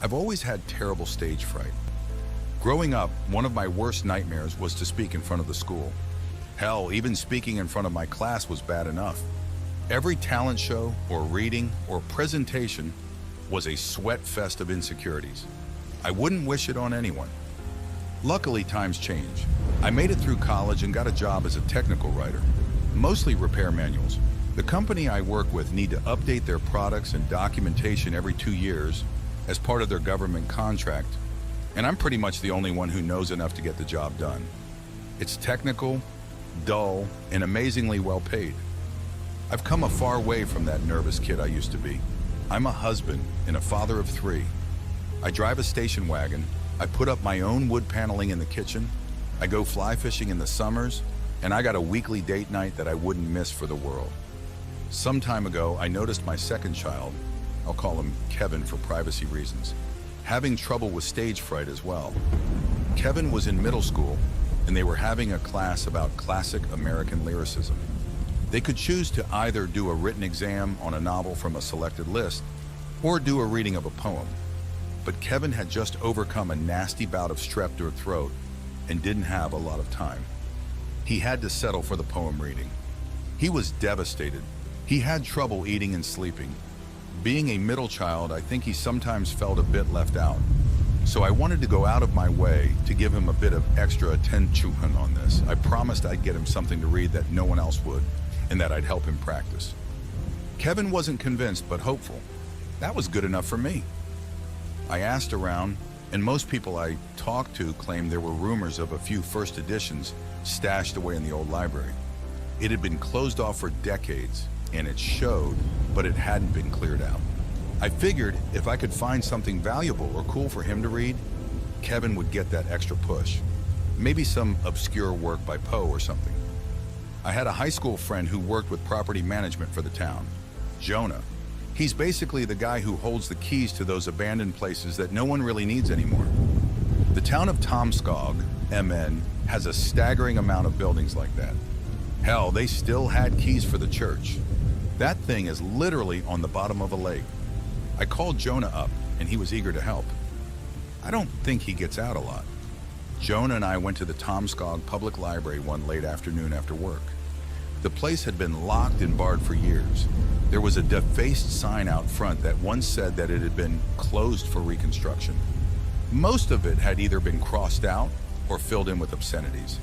I've always had terrible stage fright. Growing up, one of my worst nightmares was to speak in front of the school. Hell, even speaking in front of my class was bad enough. Every talent show or reading or presentation was a sweat fest of insecurities. I wouldn't wish it on anyone. Luckily, times change. I made it through college and got a job as a technical writer, mostly repair manuals. The company I work with need to update their products and documentation every 2 years as part of their government contract, and I'm pretty much the only one who knows enough to get the job done. It's technical, dull, and amazingly well paid. I've come a far way from that nervous kid I used to be. I'm a husband and a father of 3. I drive a station wagon. I put up my own wood paneling in the kitchen. I go fly fishing in the summers, and I got a weekly date night that I wouldn't miss for the world. Some time ago, I noticed my second child, I'll call him Kevin for privacy reasons, having trouble with stage fright as well. Kevin was in middle school, and they were having a class about classic American lyricism. They could choose to either do a written exam on a novel from a selected list, or do a reading of a poem. But Kevin had just overcome a nasty bout of strep throat and didn't have a lot of time. He had to settle for the poem reading. He was devastated. He had trouble eating and sleeping. Being a middle child, I think he sometimes felt a bit left out. So I wanted to go out of my way to give him a bit of extra attention on this. I promised I'd get him something to read that no one else would, and that I'd help him practice. Kevin wasn't convinced, but hopeful. That was good enough for me. I asked around, and most people I talked to claimed there were rumors of a few first editions stashed away in the old library. It had been closed off for decades, and it showed, but it hadn't been cleared out. I figured if I could find something valuable or cool for him to read, Kevin would get that extra push. Maybe some obscure work by Poe or something. I had a high school friend who worked with property management for the town, Jonah. He's basically the guy who holds the keys to those abandoned places that no one really needs anymore. The town of Tomskog, MN, has a staggering amount of buildings like that. Hell, they still had keys for the church. That thing is literally on the bottom of a lake. I called Jonah up, and he was eager to help. I don't think he gets out a lot. Jonah and I went to the Tomskog Public Library one late afternoon after work. The place had been locked and barred for years. There was a defaced sign out front that once said that it had been closed for reconstruction. Most of it had either been crossed out or filled in with obscenities.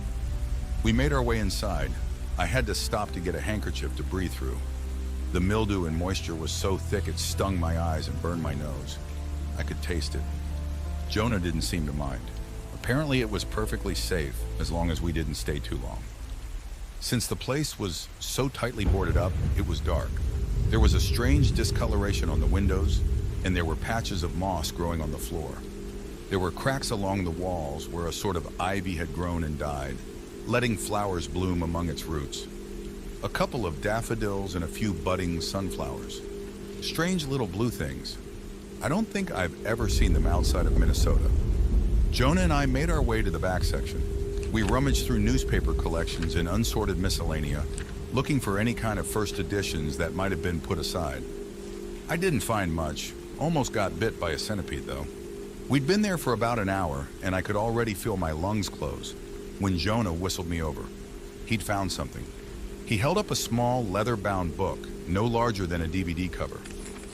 We made our way inside. I had to stop to get a handkerchief to breathe through. The mildew and moisture was so thick it stung my eyes and burned my nose. I could taste it. Jonah didn't seem to mind. Apparently it was perfectly safe as long as we didn't stay too long. Since the place was so tightly boarded up, it was dark. There was a strange discoloration on the windows, and there were patches of moss growing on the floor. There were cracks along the walls where a sort of ivy had grown and died, letting flowers bloom among its roots. A couple of daffodils and a few budding sunflowers. Strange little blue things. I don't think I've ever seen them outside of Minnesota. Jonah and I made our way to the back section. We rummaged through newspaper collections and unsorted miscellanea, looking for any kind of first editions that might have been put aside. I didn't find much. Almost got bit by a centipede, though. We'd been there for about an hour, and I could already feel my lungs close when Jonah whistled me over. He'd found something. He held up a small, leather-bound book, no larger than a DVD cover.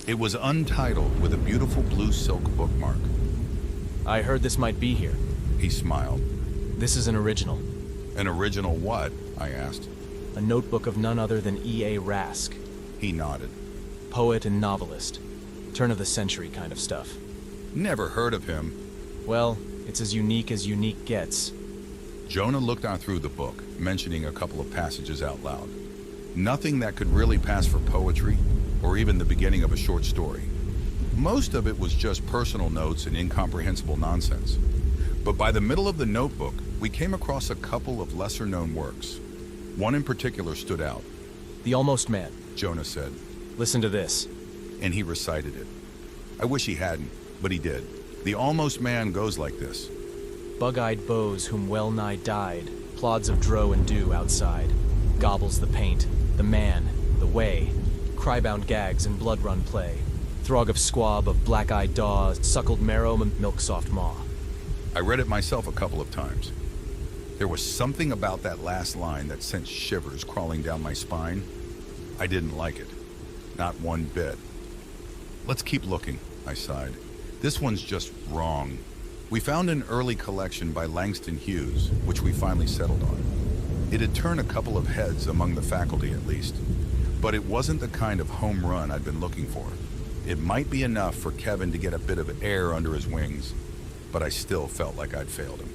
It was untitled with a beautiful blue silk bookmark. I heard this might be here. He smiled. This is an original. An original what? I asked. A notebook of none other than E.A. Rask. He nodded. Poet and novelist. Turn of the century kind of stuff. Never heard of him. Well, it's as unique gets. Jonah looked on through the book, mentioning a couple of passages out loud. Nothing that could really pass for poetry, or even the beginning of a short story. Most of it was just personal notes and incomprehensible nonsense. But by the middle of the notebook, we came across a couple of lesser-known works. One in particular stood out. The Almost Man, Jonah said. Listen to this. And he recited it. I wish he hadn't, but he did. The Almost Man goes like this. Bug-eyed bows whom well-nigh died, plods of drow and dew outside, gobbles the paint, the man, the way, cry-bound gags and blood-run play, Throg of squab of black-eyed daw, suckled marrow, milk soft maw. I read it myself a couple of times. There was something about that last line that sent shivers crawling down my spine. I didn't like it. Not one bit. Let's keep looking, I sighed. This one's just wrong. We found an early collection by Langston Hughes, which we finally settled on. It had turned a couple of heads among the faculty at least, but it wasn't the kind of home run I'd been looking for. It might be enough for Kevin to get a bit of air under his wings, but I still felt like I'd failed him.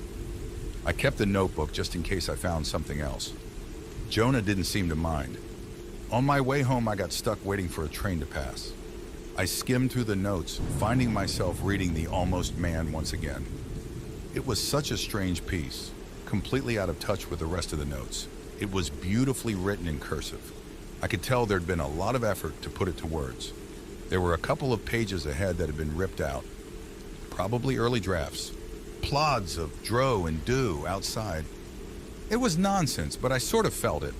I kept the notebook just in case I found something else. Jonah didn't seem to mind. On my way home, I got stuck waiting for a train to pass. I skimmed through the notes, finding myself reading The Almost Man once again. It was such a strange piece, completely out of touch with the rest of the notes. It was beautifully written in cursive. I could tell there'd been a lot of effort to put it to words. There were a couple of pages ahead that had been ripped out, probably early drafts. Plods of dro and do outside. It was nonsense, but I sort of felt it.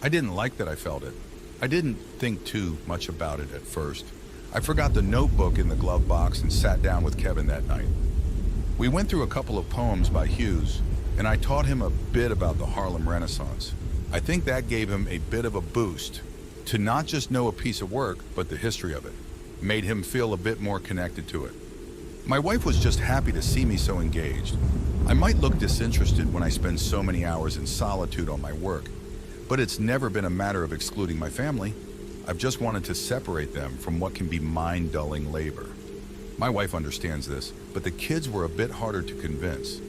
I didn't like that I felt it. I didn't think too much about it at first. I forgot the notebook in the glove box and sat down with Kevin that night. We went through a couple of poems by Hughes, and I taught him a bit about the Harlem Renaissance. I think that gave him a bit of a boost to not just know a piece of work, but the history of it. Made him feel a bit more connected to it. My wife was just happy to see me so engaged. I might look disinterested when I spend so many hours in solitude on my work, but it's never been a matter of excluding my family. I've just wanted to separate them from what can be mind-dulling labor. My wife understands this, but the kids were a bit harder to convince.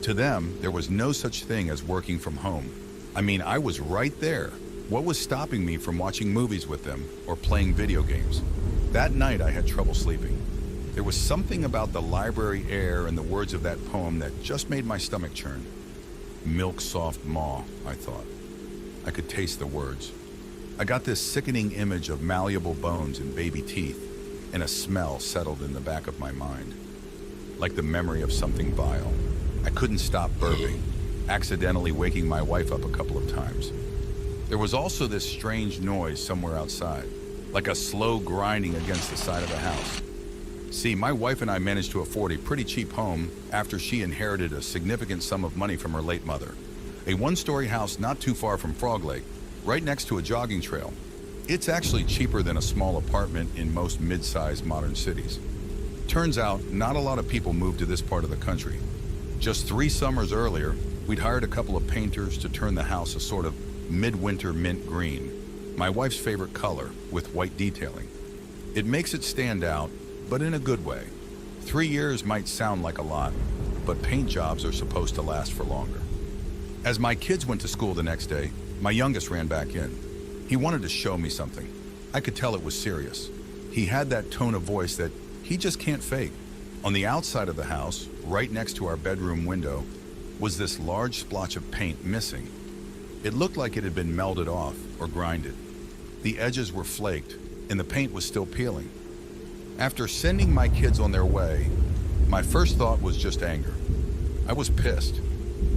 To them, there was no such thing as working from home. I mean, I was right there. What was stopping me from watching movies with them or playing video games? That night, I had trouble sleeping. There was something about the library air and the words of that poem that just made my stomach churn. Milk soft maw, I thought. I could taste the words. I got this sickening image of malleable bones and baby teeth, and a smell settled in the back of my mind, like the memory of something vile. I couldn't stop burping, accidentally waking my wife up a couple of times. There was also this strange noise somewhere outside, like a slow grinding against the side of the house. See, my wife and I managed to afford a pretty cheap home after she inherited a significant sum of money from her late mother. A one-story house not too far from Frog Lake, right next to a jogging trail. It's actually cheaper than a small apartment in most mid-sized modern cities. Turns out, not a lot of people move to this part of the country. Just 3 summers earlier, we'd hired a couple of painters to turn the house a sort of midwinter mint green, my wife's favorite color, with white detailing. It makes it stand out, but in a good way. 3 years might sound like a lot, but paint jobs are supposed to last for longer. As my kids went to school the next day, my youngest ran back in. He wanted to show me something. I could tell it was serious. He had that tone of voice that he just can't fake. On the outside of the house, right next to our bedroom window, was this large splotch of paint missing. It looked like it had been melted off or grinded. The edges were flaked, and the paint was still peeling. After sending my kids on their way, my first thought was just anger. I was pissed.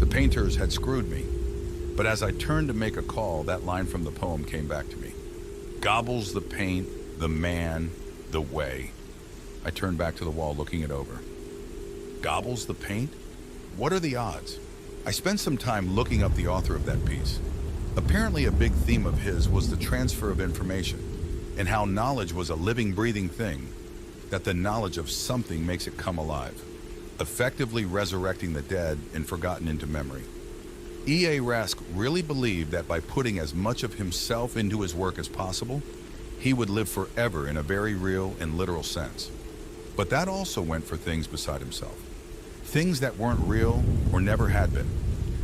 The painters had screwed me. But as I turned to make a call, that line from the poem came back to me. Gobbles the paint, the man, the way. I turned back to the wall, looking it over. Gobbles the paint? What are the odds? I spent some time looking up the author of that piece. Apparently a big theme of his was the transfer of information, and how knowledge was a living, breathing thing, that the knowledge of something makes it come alive, effectively resurrecting the dead and forgotten into memory. E.A. Rask really believed that by putting as much of himself into his work as possible, he would live forever in a very real and literal sense. But that also went for things beside himself. Things that weren't real or never had been.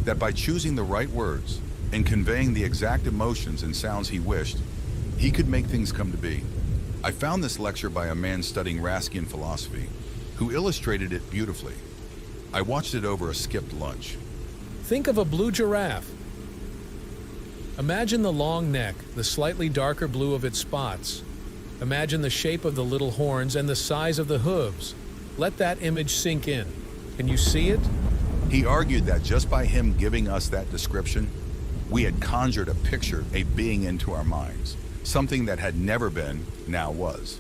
That by choosing the right words and conveying the exact emotions and sounds he wished, he could make things come to be. I found this lecture by a man studying Raskian philosophy, who illustrated it beautifully. I watched it over a skipped lunch. Think of a blue giraffe. Imagine the long neck, the slightly darker blue of its spots. Imagine the shape of the little horns and the size of the hooves. Let that image sink in. Can you see it? He argued that just by him giving us that description, we had conjured a picture, a being into our minds. Something that had never been, now was.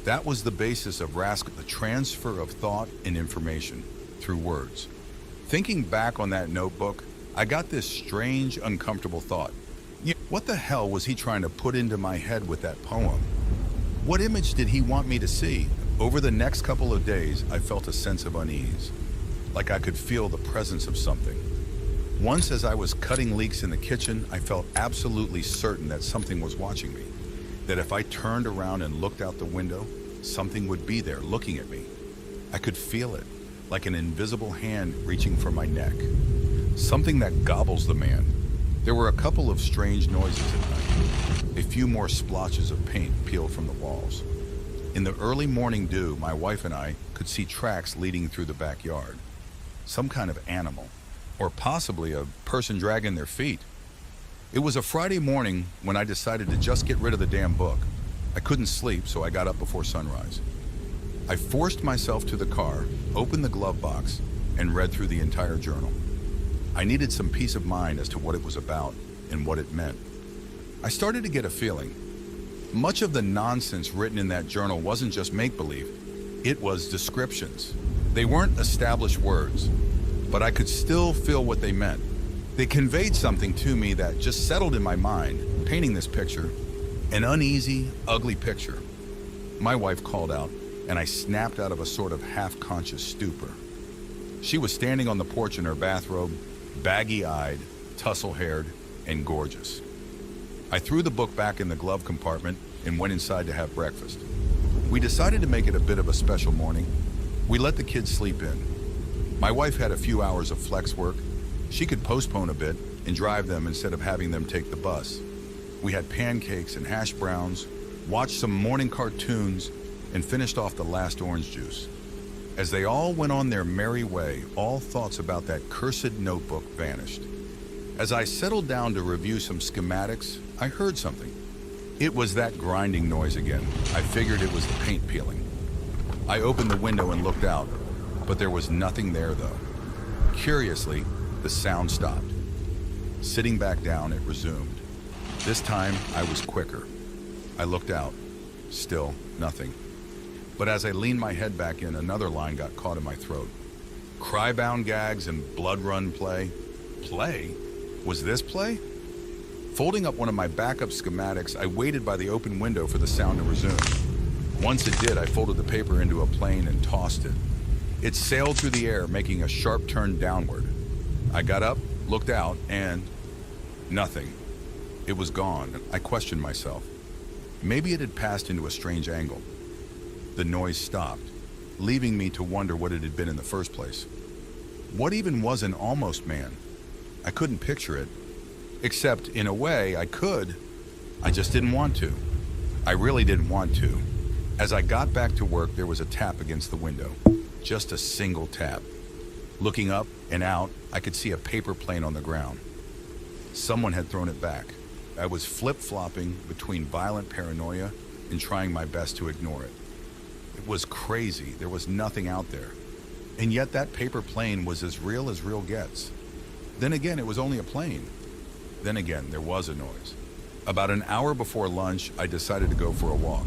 That was the basis of Rask, the transfer of thought and information through words. Thinking back on that notebook, I got this strange, uncomfortable thought. What the hell was he trying to put into my head with that poem? What image did he want me to see? Over the next couple of days, I felt a sense of unease, like I could feel the presence of something. Once, as I was cutting leeks in the kitchen, I felt absolutely certain that something was watching me, that if I turned around and looked out the window, something would be there looking at me. I could feel it, like an invisible hand reaching for my neck. Something that gobbles the man. There were a couple of strange noises at night. A few more splotches of paint peeled from the walls. In the early morning dew, my wife and I could see tracks leading through the backyard. Some kind of animal, or possibly a person dragging their feet. It was a Friday morning when I decided to just get rid of the damn book. I couldn't sleep, so I got up before sunrise. I forced myself to the car, opened the glove box, and read through the entire journal. I needed some peace of mind as to what it was about and what it meant. I started to get a feeling. Much of the nonsense written in that journal wasn't just make-believe. It was descriptions. They weren't established words, but I could still feel what they meant. They conveyed something to me that just settled in my mind, painting this picture, an uneasy, ugly picture. My wife called out, and I snapped out of a sort of half-conscious stupor. She was standing on the porch in her bathrobe, baggy-eyed, tussle-haired, and gorgeous. I threw the book back in the glove compartment and went inside to have breakfast. We decided to make it a bit of a special morning. We let the kids sleep in. My wife had a few hours of flex work. She could postpone a bit and drive them instead of having them take the bus. We had pancakes and hash browns, watched some morning cartoons, and finished off the last orange juice. As they all went on their merry way, all thoughts about that cursed notebook vanished. As I settled down to review some schematics, I heard something. It was that grinding noise again. I figured it was the paint peeling. I opened the window and looked out, but there was nothing there though. Curiously, the sound stopped. Sitting back down, it resumed. This time, I was quicker. I looked out. Still, nothing. But as I leaned my head back in, another line got caught in my throat. Cry-bound gags and blood-run play. Play? Was this play? Folding up one of my backup schematics, I waited by the open window for the sound to resume. Once it did, I folded the paper into a plane and tossed it. It sailed through the air, making a sharp turn downward. I got up, looked out, and nothing. It was gone. I questioned myself. Maybe it had passed into a strange angle. The noise stopped, leaving me to wonder what it had been in the first place. What even was an almost man? I couldn't picture it. Except, in a way, I could. I just didn't want to. I really didn't want to. As I got back to work, there was a tap against the window. Just a single tap. Looking up and out, I could see a paper plane on the ground. Someone had thrown it back. I was flip-flopping between violent paranoia and trying my best to ignore it. It was crazy. There was nothing out there. And yet that paper plane was as real gets. Then again, it was only a plane. Then again, there was a noise. About an hour before lunch, I decided to go for a walk.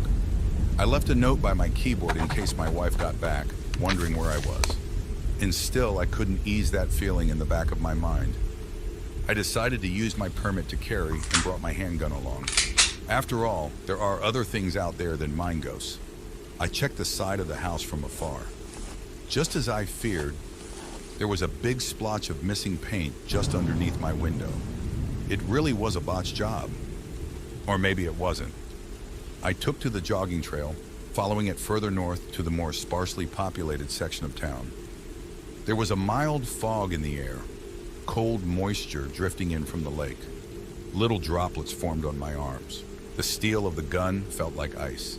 I left a note by my keyboard in case my wife got back, wondering where I was. And still, I couldn't ease that feeling in the back of my mind. I decided to use my permit to carry and brought my handgun along. After all, there are other things out there than mine ghosts. I checked the side of the house from afar. Just as I feared, there was a big splotch of missing paint just underneath my window. It really was a botched job. Or maybe it wasn't. I took to the jogging trail, following it further north to the more sparsely populated section of town. There was a mild fog in the air, cold moisture drifting in from the lake. Little droplets formed on my arms. The steel of the gun felt like ice.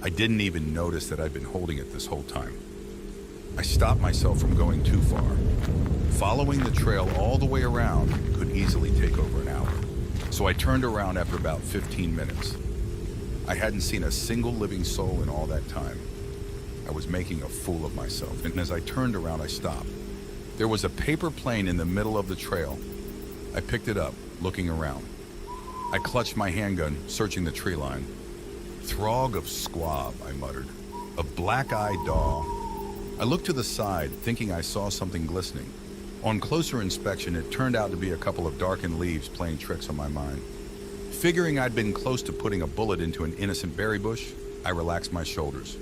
I didn't even notice that I'd been holding it this whole time. I stopped myself from going too far. Following the trail all the way around could easily take over an hour. So I turned around after about 15 minutes. I hadn't seen a single living soul in all that time. I was making a fool of myself, and as I turned around, I stopped. There was a paper plane in the middle of the trail. I picked it up, looking around. I clutched my handgun, searching the tree line. Throg of squab, I muttered. A black-eyed daw. I looked to the side, thinking I saw something glistening. On closer inspection, it turned out to be a couple of darkened leaves playing tricks on my mind. Figuring I'd been close to putting a bullet into an innocent berry bush, I relaxed my shoulders.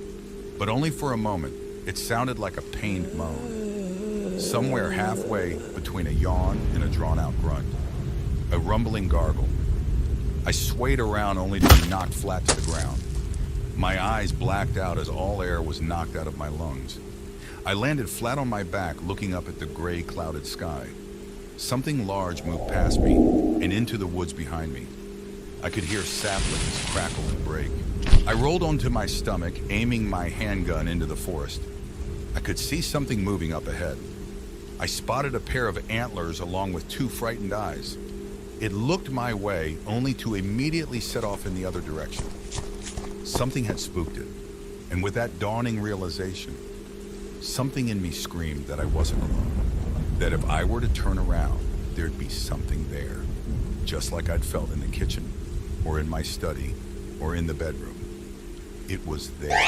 But only for a moment. It sounded like a pained moan. Somewhere halfway between a yawn and a drawn-out grunt. A rumbling gargle. I swayed around only to be knocked flat to the ground. My eyes blacked out as all air was knocked out of my lungs. I landed flat on my back, looking up at the gray, clouded sky. Something large moved past me and into the woods behind me. I could hear saplings crackle and break. I rolled onto my stomach, aiming my handgun into the forest. I could see something moving up ahead. I spotted a pair of antlers along with two frightened eyes. It looked my way, only to immediately set off in the other direction. Something had spooked it, and with that dawning realization, something in me screamed that I wasn't alone. That if I were to turn around, there'd be something there. Just like I'd felt in the kitchen, or in my study, or in the bedroom. It was there.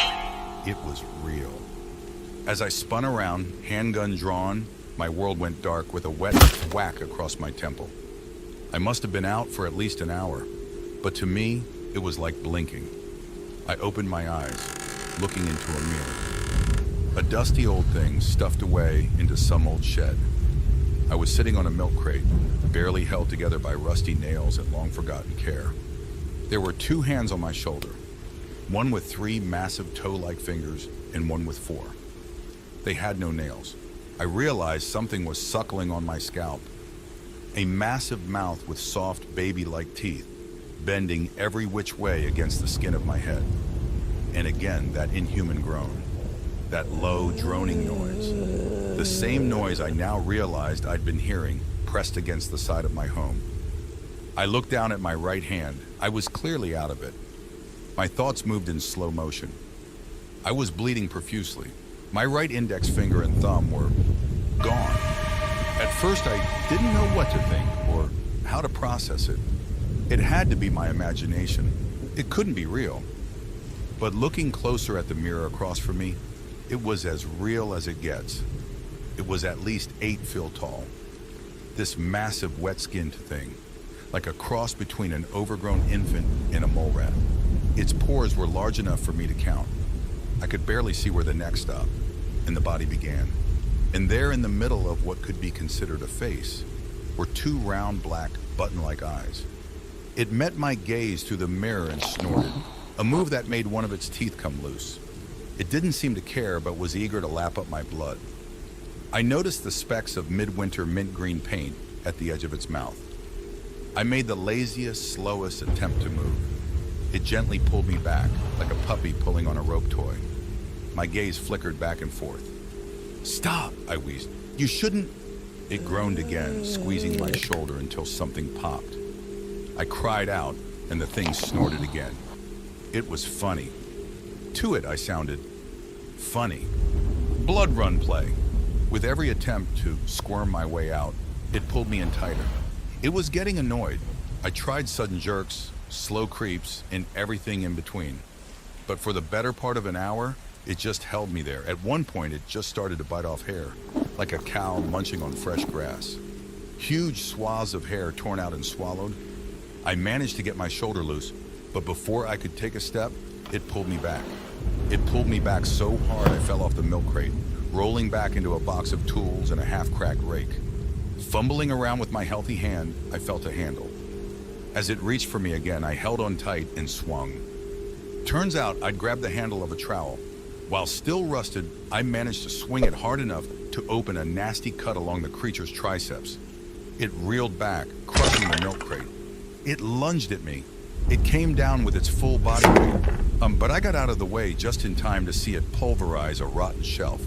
It was real. As I spun around, handgun drawn, my world went dark with a wet whack across my temple. I must have been out for at least an hour, but to me, it was like blinking. I opened my eyes, looking into a mirror. A dusty old thing stuffed away into some old shed. I was sitting on a milk crate, barely held together by rusty nails and long-forgotten care. There were two hands on my shoulder, one with 3 massive toe-like fingers and one with 4. They had no nails. I realized something was suckling on my scalp. A massive mouth with soft, baby-like teeth, bending every which way against the skin of my head. And again, that inhuman groan. That low, droning noise. The same noise I now realized I'd been hearing, pressed against the side of my home. I looked down at my right hand. I was clearly out of it. My thoughts moved in slow motion. I was bleeding profusely. My right index finger and thumb were gone. At first, I didn't know what to think or how to process it. It had to be my imagination. It couldn't be real. But looking closer at the mirror across from me, it was as real as it gets. It was at least 8 feet tall. This massive, wet-skinned thing, like a cross between an overgrown infant and a mole rat. Its pores were large enough for me to count. I could barely see where the neck stopped, and the body began. And there in the middle of what could be considered a face were 2 round, black, button-like eyes. It met my gaze through the mirror and snorted, a move that made one of its teeth come loose. It didn't seem to care, but was eager to lap up my blood. I noticed the specks of midwinter mint green paint at the edge of its mouth. I made the laziest, slowest attempt to move. It gently pulled me back, like a puppy pulling on a rope toy. My gaze flickered back and forth. "Stop," I wheezed. "You shouldn't." It groaned again, squeezing my shoulder until something popped. I cried out, and the thing snorted again. It was funny. To it, I sounded funny. Blood run play. With every attempt to squirm my way out, it pulled me in tighter. It was getting annoyed. I tried sudden jerks, slow creeps, and everything in between. But for the better part of an hour, it just held me there. At one point, it just started to bite off hair, like a cow munching on fresh grass. Huge swaths of hair torn out and swallowed. I managed to get my shoulder loose, but before I could take a step, it pulled me back. It pulled me back so hard I fell off the milk crate, rolling back into a box of tools and a half-cracked rake. Fumbling around with my healthy hand, I felt a handle. As it reached for me again, I held on tight and swung. Turns out I'd grabbed the handle of a trowel. While still rusted, I managed to swing it hard enough to open a nasty cut along the creature's triceps. It reeled back, crushing the milk crate. It lunged at me. It came down with its full body weight, but I got out of the way just in time to see it pulverize a rotten shelf.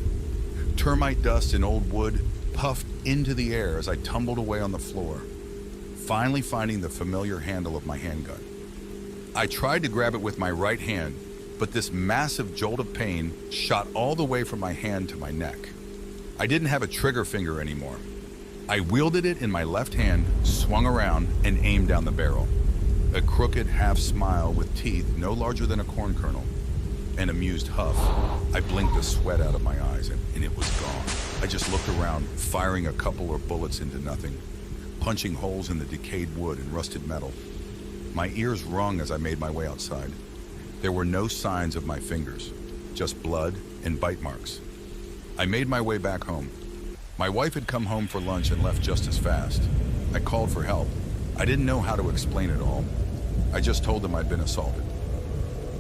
Termite dust and old wood puffed into the air as I tumbled away on the floor, finally finding the familiar handle of my handgun. I tried to grab it with my right hand, but this massive jolt of pain shot all the way from my hand to my neck. I didn't have a trigger finger anymore. I wielded it in my left hand, swung around, and aimed down the barrel. A crooked half smile with teeth no larger than a corn kernel. An amused huff. I blinked the sweat out of my eyes and it was gone. I just looked around, firing a couple of bullets into nothing, punching holes in the decayed wood and rusted metal. My ears rung as I made my way outside. There were no signs of my fingers, just blood and bite marks. I made my way back home. My wife had come home for lunch and left just as fast. I called for help. I didn't know how to explain it all. I just told them I'd been assaulted.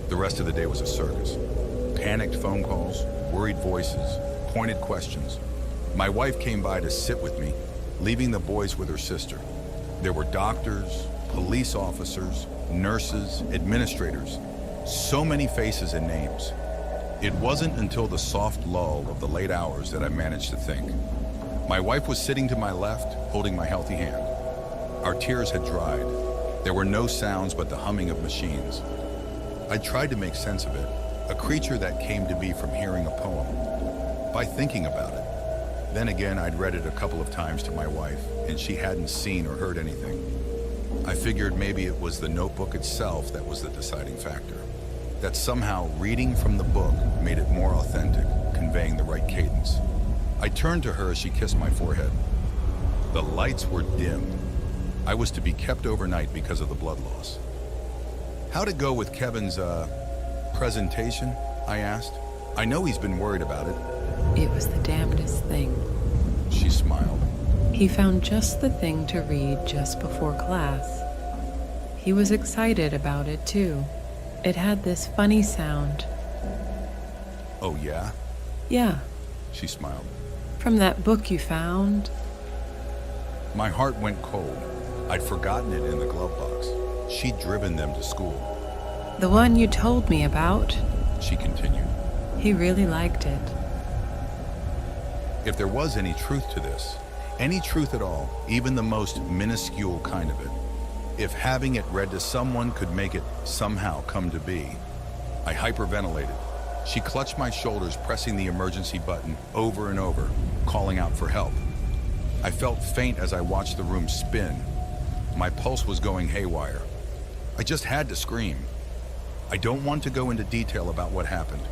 The rest of the day was a circus. Panicked phone calls, worried voices, pointed questions. My wife came by to sit with me, leaving the boys with her sister. There were doctors, police officers, nurses, administrators. So many faces and names. It wasn't until the soft lull of the late hours that I managed to think. My wife was sitting to my left, holding my healthy hand. Our tears had dried. There were no sounds but the humming of machines. I tried to make sense of it, a creature that came to be from hearing a poem, by thinking about it. Then again, I'd read it a couple of times to my wife, and she hadn't seen or heard anything. I figured maybe it was the notebook itself that was the deciding factor. That somehow reading from the book made it more authentic, conveying the right cadence. I turned to her as she kissed my forehead. The lights were dim. I was to be kept overnight because of the blood loss. How'd it go with Kevin's, presentation? I asked. I know he's been worried about it. It was the damnedest thing. She smiled. He found just the thing to read just before class. He was excited about it, too. It had this funny sound. Oh, yeah? Yeah, She smiled. from that book you found. My heart went cold. I'd forgotten it in the glove box. She'd driven them to school. The one you told me about. She continued. He really liked it. If there was any truth to this, any truth at all, even the most minuscule kind of it, if having it read to someone could make it somehow come to be, I hyperventilated. She clutched my shoulders, pressing the emergency button over and over, calling out for help. I felt faint as I watched the room spin. My pulse was going haywire. I just had to scream. I don't want to go into detail about what happened.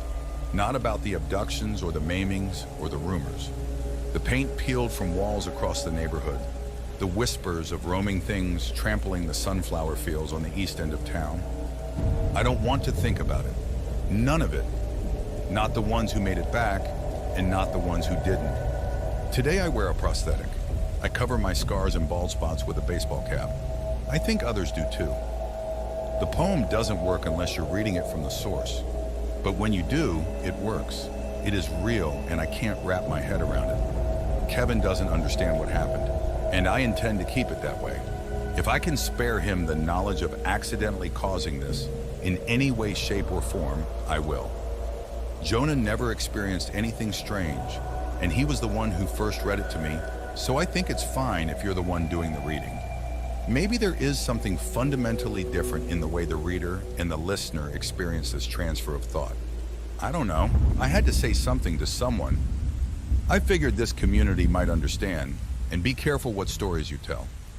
Not about the abductions or the maimings or the rumors. The paint peeled from walls across the neighborhood. The whispers of roaming things trampling the sunflower fields on the east end of town. I don't want to think about it. None of it. Not the ones who made it back, and not the ones who didn't. Today I wear a prosthetic. I cover my scars and bald spots with a baseball cap. I think others do too. The poem doesn't work unless you're reading it from the source. But when you do, it works. It is real, and I can't wrap my head around it. Kevin doesn't understand what happened, and I intend to keep it that way. If I can spare him the knowledge of accidentally causing this, in any way, shape, or form, I will. Jonah never experienced anything strange, and he was the one who first read it to me, so I think it's fine if you're the one doing the reading. Maybe there is something fundamentally different in the way the reader and the listener experience this transfer of thought. I don't know. I had to say something to someone. I figured this community might understand, and be careful what stories you tell.